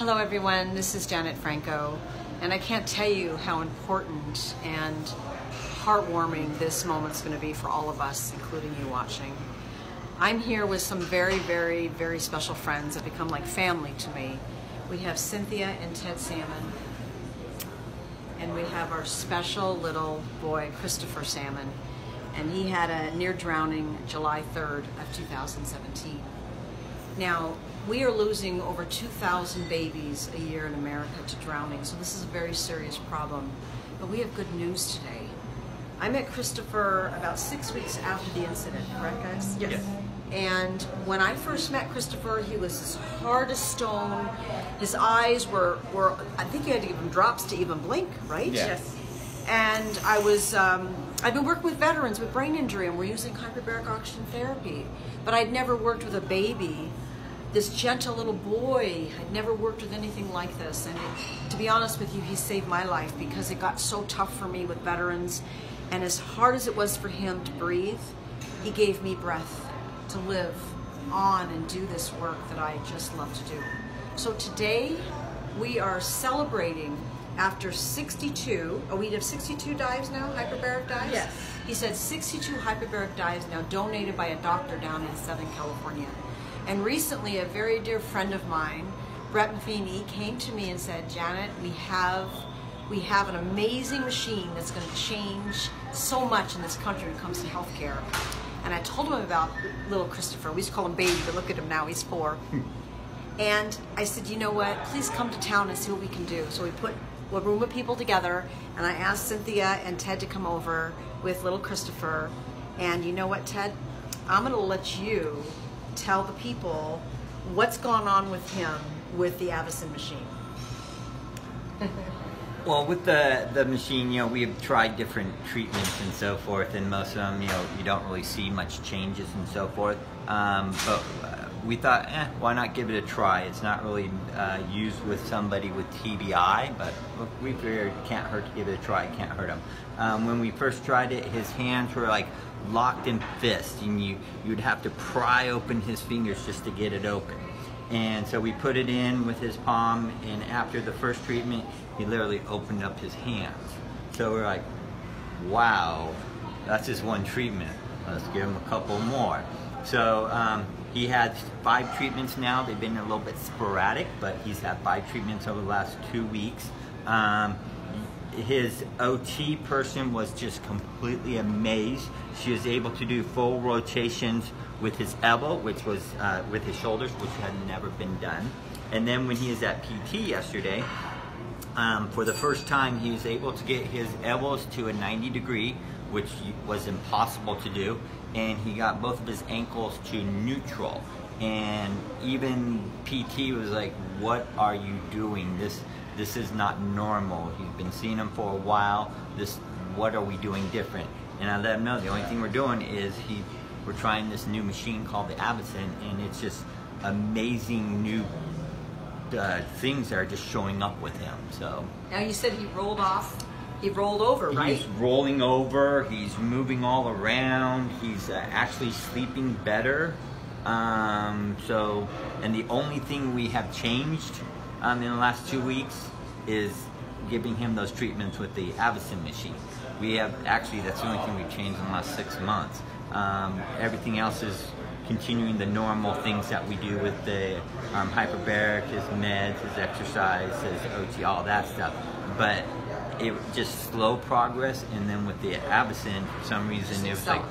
Hello everyone, this is Janet Franco, and I can't tell you how important and heartwarming this moment's going to be for all of us, including you watching. I'm here with some very, very, very special friends that become like family to me. We have Cynthia and Ted Salmon, and we have our special little boy, Christopher Salmon, and he had a near drowning July 3rd of 2017. Now, we are losing over 2,000 babies a year in America to drowning, so this is a very serious problem. But we have good news today. I met Christopher about 6 weeks after the incident, correct guys? Yes. And when I first met Christopher, he was as hard as stone. His eyes were I think you had to give him drops to even blink, right? Yes. And I was, I've been working with veterans with brain injury, and we're using hyperbaric oxygen therapy. But I'd never worked with a baby, this gentle little boy. I'd never worked with anything like this. And to be honest with you, he saved my life because it got so tough for me with veterans. And as hard as it was for him to breathe, he gave me breath to live on and do this work that I just love to do. So today we are celebrating after 62, we have 62 dives now, hyperbaric dives? Yes. He said 62 hyperbaric dives now donated by a doctor down in Southern California. And recently a very dear friend of mine, Brett Matheny, came to me and said, Janet, we have an amazing machine that's going to change so much in this country when it comes to healthcare. And I told him about little Christopher. We used to call him baby, but look at him now, he's 4. And I said, you know what, please come to town and see what we can do. So we put a room of people together, and I asked Cynthia and Ted to come over with little Christopher. And you know what, Ted? I'm gonna let you tell the people what's gone on with him with the Avicen machine. Well, with the machine, you know, we have tried different treatments and so forth, and most of them, you know, you don't really see much changes and so forth. But we thought, why not give it a try? It's not really used with somebody with TBI, but we figured it can't hurt to give it a try. It can't hurt him. When we first tried it, his hands were like locked in fists, and you'd have to pry open his fingers just to get it open. And so we put it in with his palm, and after the first treatment, he literally opened up his hands. So we're like, wow, that's just one treatment. Let's give him a couple more. So he had 5 treatments now. They've been a little bit sporadic, but he's had 5 treatments over the last 2 weeks. His OT person was just completely amazed. She was able to do full rotations with his elbow, which was with his shoulders, which had never been done. And then when he was at PT yesterday, for the first time, he was able to get his elbows to a 90 degree, which was impossible to do. And he got both of his ankles to neutral. And even PT was like, what are you doing? This is not normal. He's been seeing him for a while. What are we doing different? And I let him know the only thing we're doing is we're trying this new machine called the Avicen, and it's just amazing new things that are just showing up with him. So now you said he rolled over, right? He's rolling over, he's moving all around, he's actually sleeping better. And the only thing we have changed in the last 2 weeks is giving him those treatments with the Avicen machine. We have, actually, that's the only thing we've changed in the last 6 months. Everything else is continuing the normal things that we do with the hyperbaric, his meds, his exercise, his OT, all that stuff. But it just slow progress, and then with the Avicen, for some reason, it was like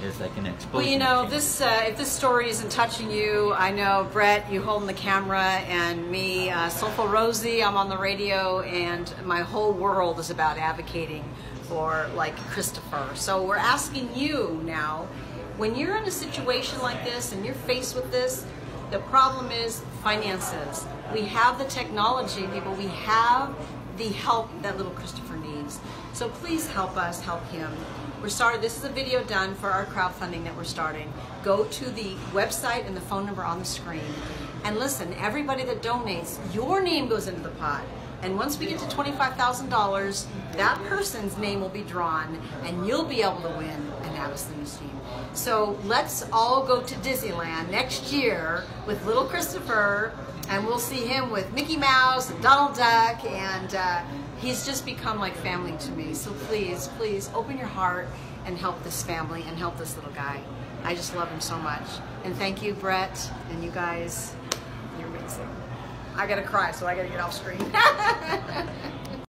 it's like an explosion. Well, you know, this if this story isn't touching you, I know Brett, you holding the camera, and me, Soulful Rosie, I'm on the radio, and my whole world is about advocating for like Christopher. So we're asking you now, when you're in a situation like this and you're faced with this, the problem is finances. We have the technology, people. We have the help that little Christopher needs. So please help us help him. This is a video done for our crowdfunding that we're starting. Go to the website and the phone number on the screen. And listen, everybody that donates, your name goes into the pot. And once we get to $25,000, that person's name will be drawn, and you'll be able to win an have a sling machine. So let's all go to Disneyland next year with little Christopher, and we'll see him with Mickey Mouse and Donald Duck, and he's just become like family to me. So please, please open your heart and help this family and help this little guy. I just love him so much. And thank you, Brett, and you guys. You're amazing. I gotta cry, so I gotta get off screen.